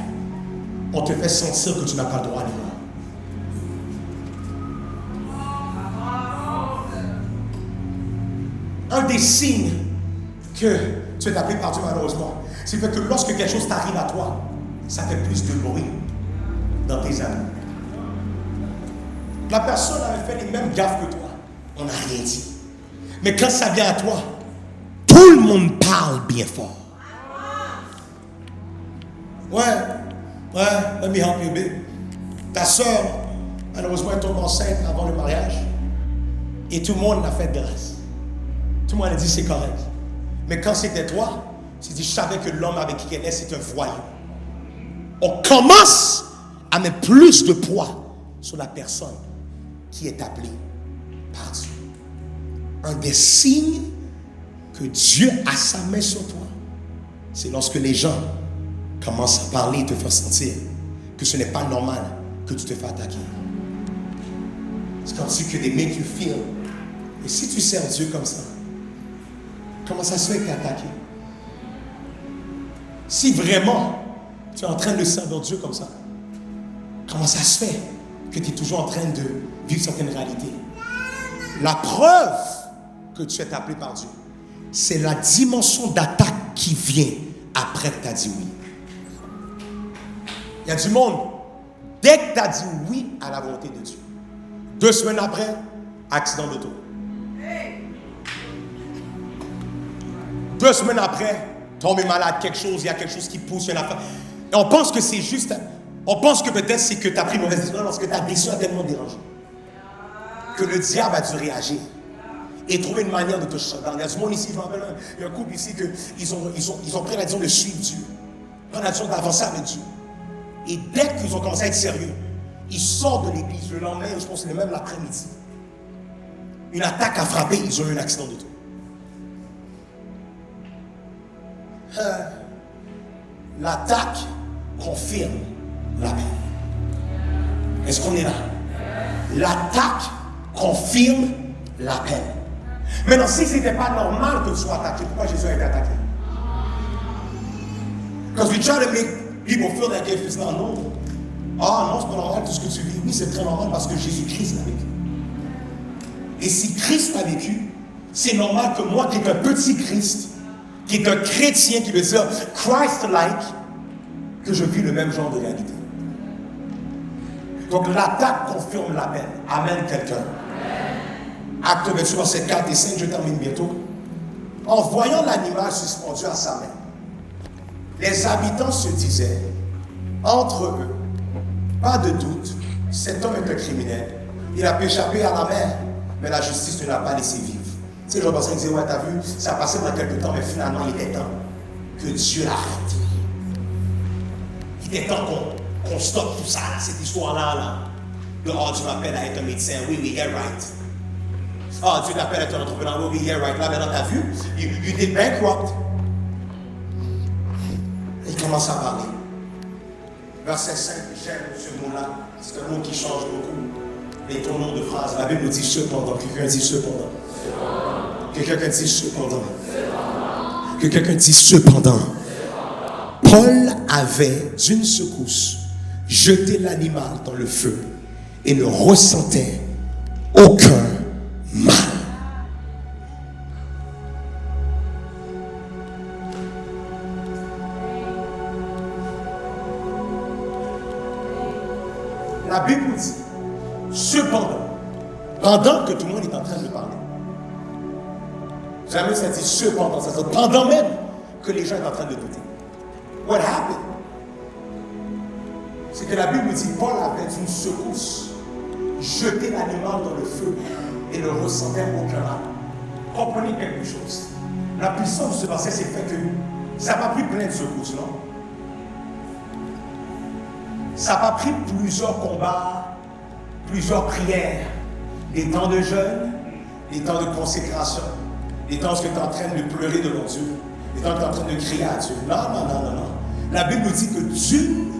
on te fait sentir que tu n'as pas le droit à l'erreur. Un des signes que tu es appelé par Dieu, malheureusement, c'est que lorsque quelque chose t'arrive à toi, ça fait plus de bruit dans tes amis. La personne avait fait les mêmes gaffes que toi, on n'a rien dit. Mais quand ça vient à toi, tout le monde parle bien fort. Ouais, let me help you a bit. Ta soeur, malheureusement, elle tombe enceinte avant le mariage. Et tout le monde l'a fait grâce. Tout le monde a dit c'est correct. Mais quand c'était toi, tu dis, je savais que l'homme avec qui elle est, c'est un voyou. On commence à mettre plus de poids sur la personne qui est appelée par Dieu. Un des signes que Dieu a sa main sur toi, c'est lorsque les gens commencent à parler et te faire sentir que ce n'est pas normal que tu te fais attaquer. C'est comme si que they make you feel. Et si tu sers Dieu comme ça, comment ça se fait que tu es attaqué? Si vraiment tu es en train de servir Dieu comme ça, comment ça se fait que tu es toujours en train de vivre certaines réalités? La preuve que tu es appelé par Dieu, c'est la dimension d'attaque qui vient après que tu as dit oui. Il y a du monde, dès que tu as dit oui à la volonté de Dieu, 2 semaines après, accident d'auto. 2 semaines après, tomber malade, quelque chose, il y a quelque chose qui pousse, une affaire. Et on pense que c'est juste, on pense que peut-être c'est que tu as pris mauvaise décision parce que ta blessure a tellement dérangé. Que le diable a dû réagir et trouver une manière de te changer. Il y a du monde ici, je me rappelle même, il y a un couple ici qu'ils ont pris la décision de suivre Dieu. La décision d'avancer avec Dieu. Et dès qu'ils ont commencé à être sérieux, ils sortent de l'église le lendemain, je pense que c'est même l'après-midi. Une attaque a frappé, ils ont eu un accident d'auto. L'attaque confirme la paix. Est-ce qu'on est là? L'attaque confirme l'appel. Maintenant, si ce n'était pas normal que tu sois attaqué, pourquoi Jésus a été attaqué? Because we try to make people feel like if it's not normal. Ah non, c'est pas normal tout ce que tu vis. Oui, c'est très normal parce que Jésus-Christ l'a vécu. Et si Christ l'a vécu, c'est normal que moi, qui est un petit Christ, qui est un chrétien, qui veut dire Christ-like, que je vis le même genre de réalité. Donc l'attaque confirme l'appel. Amen, quelqu'un. Acte 28, verset 4 et 5, je termine bientôt. En voyant l'animal suspendu à sa main, les habitants se disaient entre eux, pas de doute, cet homme est un criminel. Il a pu échapper à la mer, mais la justice ne l'a pas laissé vivre. Tu sais, Jean-Baptiste disait, ouais, t'as vu, ça a passé dans quelques temps, mais finalement, il était temps que Dieu l'arrête. Il était temps qu'on stoppe tout ça, là, cette histoire-là. Là. De, oh, Dieu m'appelle à être un médecin. Oui, oui, yeah, right. Oh, Dieu t'appelle à être un entrepreneur. Oui, oui, yeah, right. Là, maintenant, t'as vu, you did bankrupt. Il commence à parler. Verset 5, j'aime ce mot-là. C'est un mot qui change beaucoup les tournants de phrases. La Bible nous dit cependant. Quelqu'un dit cependant. Quelqu'un dit cependant. Que quelqu'un dit cependant. Paul avait d'une secousse jeté l'animal dans le feu et ne ressentait aucun mal. La Bible nous dit cependant, pendant que tout le monde est en train de parler. Jamais ça dit cependant, ça dit pendant même que les gens sont en train de douter. What happened? C'est que la Bible nous dit Paul avait une secousse jeté l'animal dans le feu et ne ressentait aucun mal. Comprenez quelque chose. La puissance de ce verset, c'est fait que ça n'a pas pris plein de secousses, non? Ça n'a pas pris plusieurs combats, plusieurs prières, des temps de jeûne, des temps de consécration, des temps où tu es en train de pleurer devant Dieu, des temps où tu es en train de crier à Dieu. Non, non, non, non, non. La Bible nous dit que d'une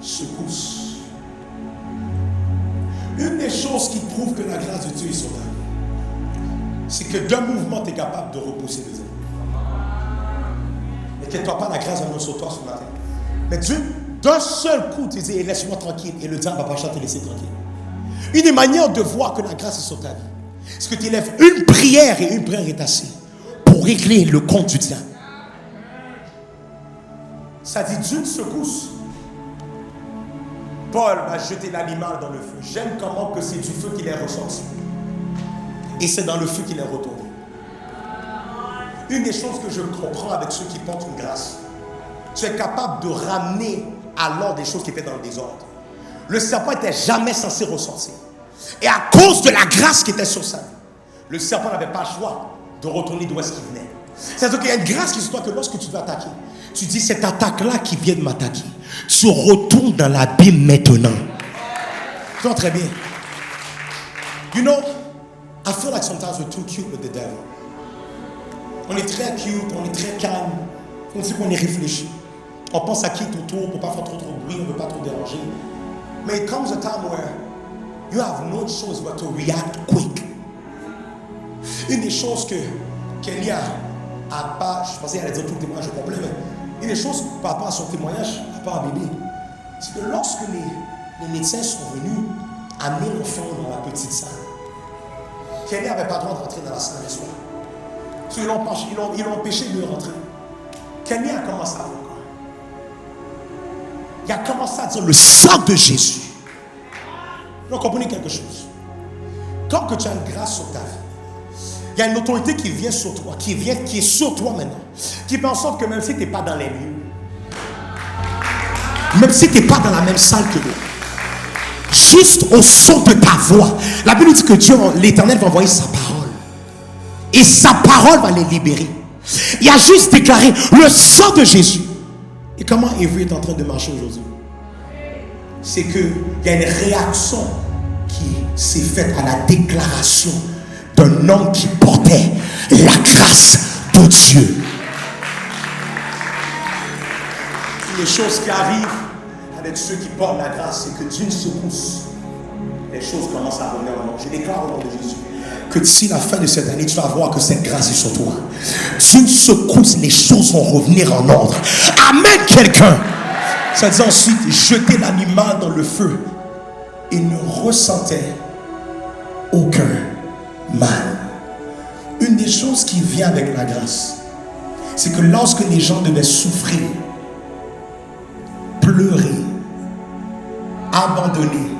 secousse, une des choses qui prouve que la grâce de Dieu est sur ta vie, c'est que d'un mouvement, tu es capable de repousser les autres. Ne t'inquiète pas, la grâce va venir sur toi ce matin. Mais Dieu, d'un seul coup, tu dis, laisse-moi tranquille, et le diable ne va pas te laisser tranquille. Une des manières de voir que la grâce est sur ta vie, c'est que tu élèves une prière et une prière est assez pour régler le compte du diable. Ça dit d'une secousse. Paul va jeter l'animal dans le feu. J'aime comment que c'est du feu qu'il est ressorti. Et c'est dans le feu qu'il est retourné. Une des choses que je comprends avec ceux qui portent une grâce, tu es capable de ramener à l'ordre des choses qui étaient dans le désordre. Le serpent n'était jamais censé ressortir. Et à cause de la grâce qui était sur sa vie, le serpent n'avait pas le choix de retourner d'où est-ce qu'il venait. C'est-à-dire qu'il y a une grâce qui est sur toi que lorsque tu veux attaquer, tu dis cette attaque-là qui vient de m'attaquer, tu retournes dans l'abîme maintenant. Tu vois très bien. You know, I feel like sometimes we're too cute with the devil. On est très cute, on est très calme, on dit qu'on est réfléchi. On pense à qui est autour pour ne pas faire trop de bruit, on ne veut pas trop déranger. Mais it comes a time where you have no choice but to react quick. Une des choses que Kelly a pas, je pensais qu'elle allait dire tout le témoignage complet, mais une des choses par rapport à son témoignage, par rapport à bébé, c'est que lorsque les médecins sont venus amener l'enfant dans la petite salle, Kelly n'avait pas le droit de rentrer dans la salle le soir. Ils l'ont empêché de rentrer. Kelly a commencé à voir. Il a commencé à dire le sang de Jésus. Vous comprenez quelque chose? Quand que tu as une grâce sur ta vie, il y a une autorité qui vient sur toi, qui est sur toi maintenant, qui fait en sorte que même si tu n'es pas dans les lieux, même si tu n'es pas dans la même salle que nous, juste au son de ta voix, la Bible dit que Dieu, l'Éternel, va envoyer sa parole. Et sa parole va les libérer. Il a juste déclaré le sang de Jésus. Et comment Évry est en train de marcher aujourd'hui? C'est qu'il y a une réaction qui s'est faite à la déclaration d'un homme qui portait la grâce de Dieu. Les choses qui arrivent avec ceux qui portent la grâce, c'est que d'une secousse, les choses commencent à revenir en ordre. Je déclare au nom de Jésus que d'ici la fin de cette année, tu vas voir que cette grâce est sur toi. D'une secousse, les choses vont revenir en ordre. Amen, quelqu'un. Ça dit ensuite, jeter l'animal dans le feu. Il ne ressentait aucun mal. Une des choses qui vient avec la grâce, c'est que lorsque les gens devaient souffrir, pleurer, abandonner,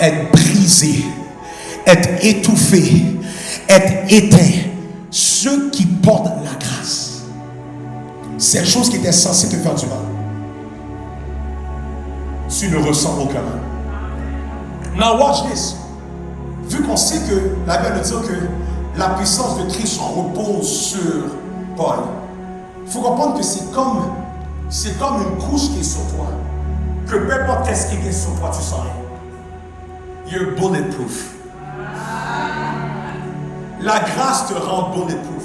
être brisés, être étouffés, être éteints, ceux qui portent la grâce, c'est une chose qui était censée te faire du mal. Tu ne ressens aucun mal. Now watch this. Vu qu'on sait que la Bible dit que la puissance de Christ repose sur Paul, il faut comprendre que c'est comme une couche qui est sur toi. Que peu importe ce qui est sur toi, tu sens rien. You're bulletproof. La grâce te rend bulletproof.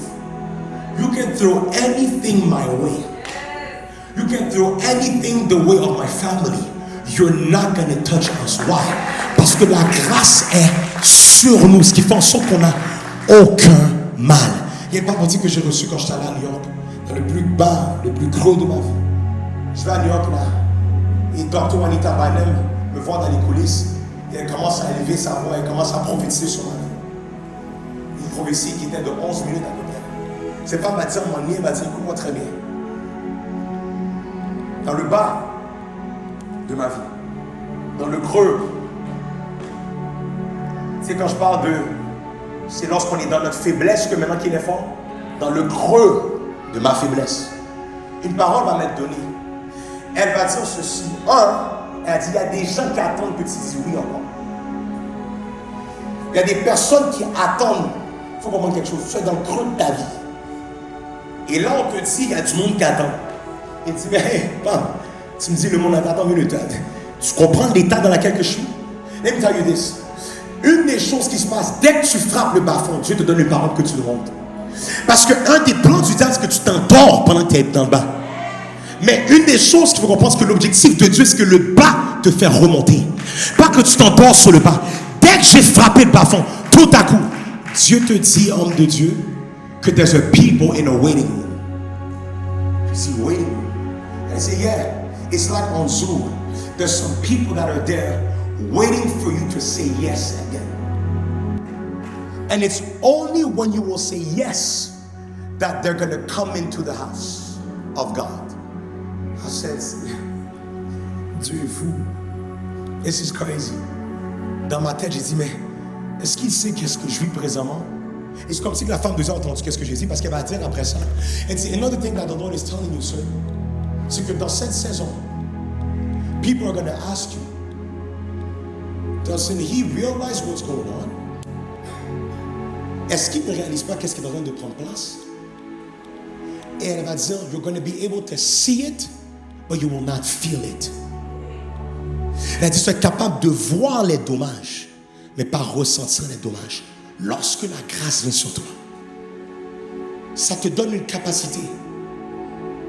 You can throw anything my way. You can throw anything the way of my family. You're not going to touch us. Why? Parce que la grâce est sur nous, ce qui fait en sorte qu'on n'a aucun mal. Il n'y a pas menti que j'ai reçu quand j'étais allé à New York, dans le plus bas, le plus gros de ma vie. Je vais à New York là, et Dr. Anita Bynum me voit dans les coulisses, et elle commence à élever sa voix, elle commence à prophétiser sur ma vie. Une prophétie qui était de 11 minutes à peu près. Cette femme m'a dit, elle m'a dit, écoute-moi très bien. Dans le bas de ma vie, dans le creux, c'est quand je parle de, c'est lorsqu'on est dans notre faiblesse que maintenant qu'il est fort, dans le creux de ma faiblesse, une parole va m'être donnée. Elle va dire ceci. Elle dit, il y a des gens qui attendent que tu dises oui encore. Il y a des personnes qui attendent. Il faut comprendre quelque chose. Tu es dans le creux de ta vie. Et là, on te dit, il y a du monde qui attend. Il dit, mais tu me dis, le monde attend une minute. Tu comprends l'état dans lequel je suis? Let me tell you this. Une des choses qui se passe, dès que tu frappes le bas-fond, Dieu te donne une parole que tu montes. Parce qu'un des plans du diable, c'est que tu t'endors pendant que tu es dans le bas. Mais une des choses qu'il faut comprendre, c'est que l'objectif de Dieu, c'est que le bas te fait remonter. Pas que tu t'endors sur le bas. Dès que j'ai frappé le bas-fond, tout à coup, Dieu te dit, homme de Dieu, que there's a people in a waiting room. You see, waiting room. And I say, yeah, it's like on Zoom. There's some people that are there waiting for you to say yes again. And it's only when you will say yes that they're going to come into the house of God. I said, Dieu est fou. This is crazy. Dans ma tête, j'ai dit, mais est-ce qu'il sait qu'est-ce que je vis présentement? Et c'est comme si la femme de Dieu a entendu qu'est-ce que j'ai dit, parce qu'elle va dire après ça. And see, another thing that the Lord is telling you, sir, c'est que dans cette saison, people are going to ask you, doesn't he realize what's going on? Est-ce qu'il ne réalise pas qu'est-ce qui est en train de prendre place? Et elle va dire, you're going to be able to see it, but you will not feel it. Elle dit, tu es capable de voir les dommages, mais pas ressentir les dommages. Lorsque la grâce vient sur toi, ça te donne une capacité.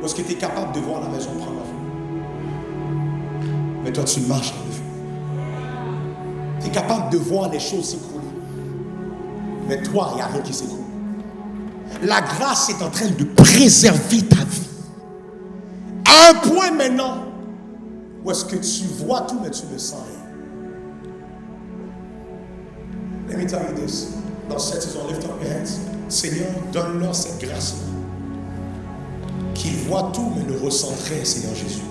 Parce que tu es capable de voir la maison prendre la feu. Mais toi, tu marches dans le feu. Tu es capable de voir les choses s'écrouler. Mais toi, il n'y a rien qui s'écroule. La grâce est en train de préserver ta vie. À un point maintenant où est-ce que tu vois tout, mais tu ne sens rien. Let me tell you this. Dans cette saison, lift up your hands. Seigneur, donne-leur cette grâce-là. Qu'ils voient tout, mais ne ressentent rien, Seigneur Jésus.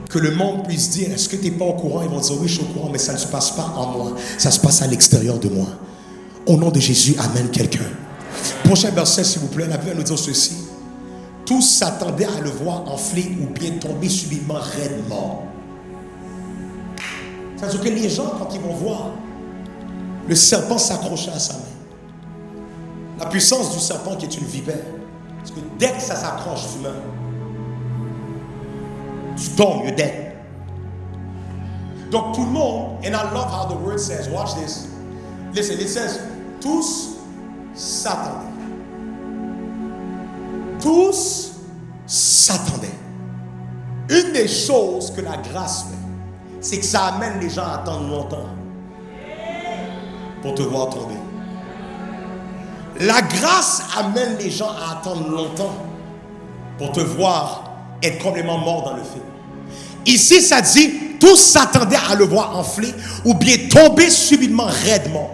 Que le monde puisse dire, est-ce que tu n'es pas au courant? Ils vont dire, oui, je suis au courant, mais ça ne se passe pas en moi. Ça se passe à l'extérieur de moi. Au nom de Jésus, amène quelqu'un. Prochain verset, s'il vous plaît, la Bible nous dit ceci. Tous s'attendaient à le voir enfler ou bien tomber subitement raide mort. C'est-à-dire que les gens, quand ils vont voir le serpent s'accrocher à sa main, la puissance du serpent qui est une vipère, parce que dès que ça s'accroche, tu meurs. Tu tombes, you're dead. Donc tout le monde, and I love how the word says, watch this. Listen, it says, tous s'attendaient. Tous s'attendaient. Une des choses que la grâce fait, c'est que ça amène les gens à attendre longtemps. pour te voir tomber. La grâce amène les gens à attendre longtemps pour te voir être complètement mort dans le film. Ici, ça dit, tous s'attendaient à le voir enfler ou bien tomber subitement raidement.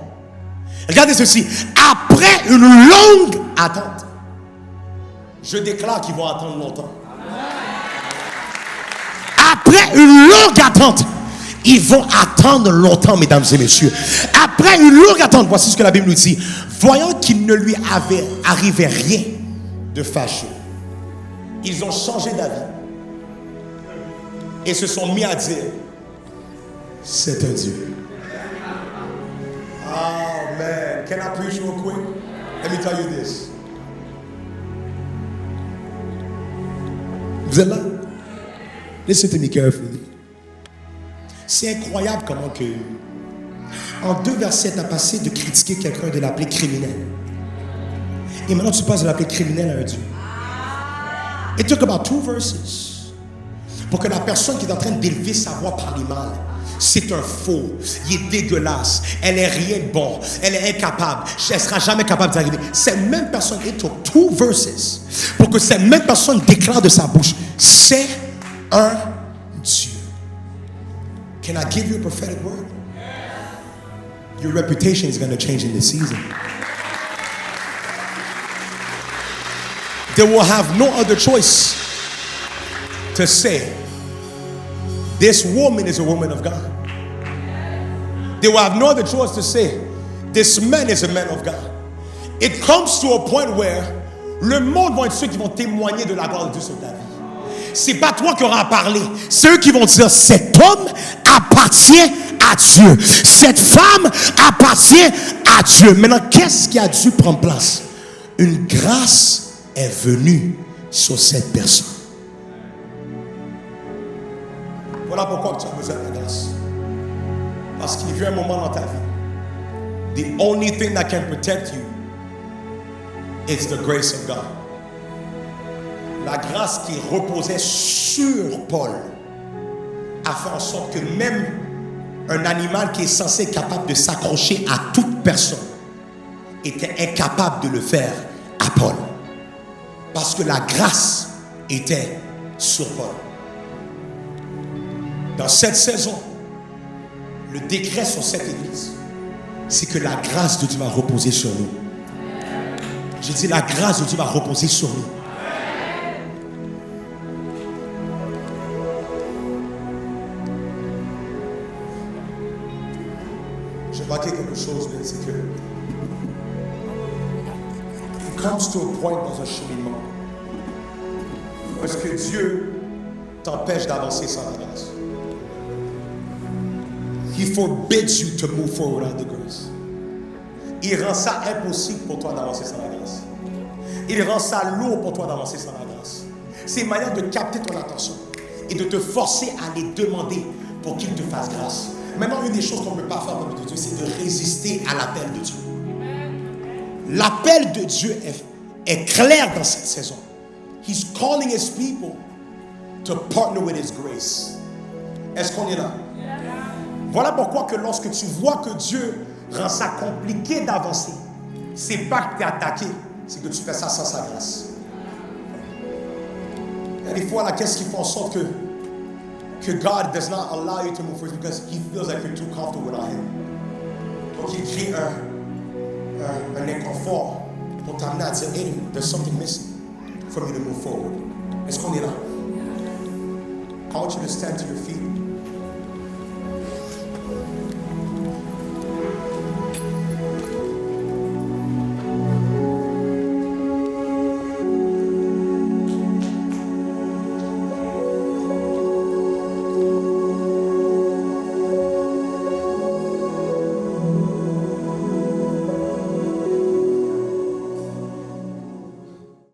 Regardez ceci. Après une longue attente, je déclare qu'ils vont attendre longtemps. Après une longue attente, ils vont attendre longtemps, mesdames et messieurs. Après une longue attente, voici ce que la Bible nous dit. Voyant qu'il ne lui avait arrivé rien de fâcheux, ils ont changé d'avis et se sont mis à dire, c'est un Dieu. Oh man, can I preach real quick? Let me tell you this. Vous êtes là? Listen to me carefully. C'est incroyable comment que en 2 versets, tu as passé de critiquer quelqu'un, de l'appeler criminel. Et maintenant, tu passes de l'appeler criminel à un Dieu. It took about 2 verses pour que la personne qui est en train d'élever sa voix parle mal. C'est un faux, il est dégueulasse, elle est rien de bon, elle est incapable, elle ne sera jamais capable d'arriver. Cette même personne, it took 2 verses pour que cette même personne déclare de sa bouche, c'est un Dieu. Can I give you a prophetic word? Your reputation is going to change in this season. They will have no other choice to say, this woman is a woman of God. They will have no other choice to say, this man is a man of God. It comes to a point where le monde vont être ceux qui vont témoigner de la gloire de Dieu sur ta vie. C'est pas toi qui auras à parler. C'est eux qui vont dire, cet homme appartient à Dieu. Cette femme appartient à Dieu. Maintenant, qu'est-ce qui a dû prendre place? Une grâce est venue sur cette personne. Voilà pourquoi tu as besoin de la grâce. Parce qu'il y a un moment dans ta vie. The only thing that can protect you is the grace of God. La grâce qui reposait sur Paul a fait en sorte que même un animal qui est censé être capable de s'accrocher à toute personne était incapable de le faire à Paul. Parce que la grâce était sur Paul. Dans cette saison, le décret sur cette église, c'est que la grâce de Dieu va reposer sur nous. J'ai dit la grâce de Dieu va reposer sur nous. J'ai remarqué quelque chose, c'est que it comes to a point dans un cheminement parce que Dieu t'empêche d'avancer sans la grâce. He forbids you to move forward without the grace. Il rend ça impossible pour toi d'avancer sans la grâce. Il rend ça lourd pour toi d'avancer sans la grâce. C'est une manière de capter ton attention et de te forcer à les demander pour qu'il te fasse grâce. Maintenant, une des choses qu'on ne peut pas faire dans le de Dieu, c'est de résister à l'appel de Dieu. L'appel de Dieu est clair dans cette saison. He's calling his people to partner with his grace. Est-ce qu'on est là? Voilà pourquoi que lorsque tu vois que Dieu rend ça compliqué d'avancer, c'est pas que tu es attaqué, c'est que tu fais ça sans sa grâce. Et des fois, là, qu'est-ce qui fait en sorte que God does not allow you to move forward because he feels like you're too comfortable without him. Donc il crée un inconfort pour t'amener à dire, hey, there's something missing for me to move forward. Est-ce qu'on est là? I want you to stand to your feet.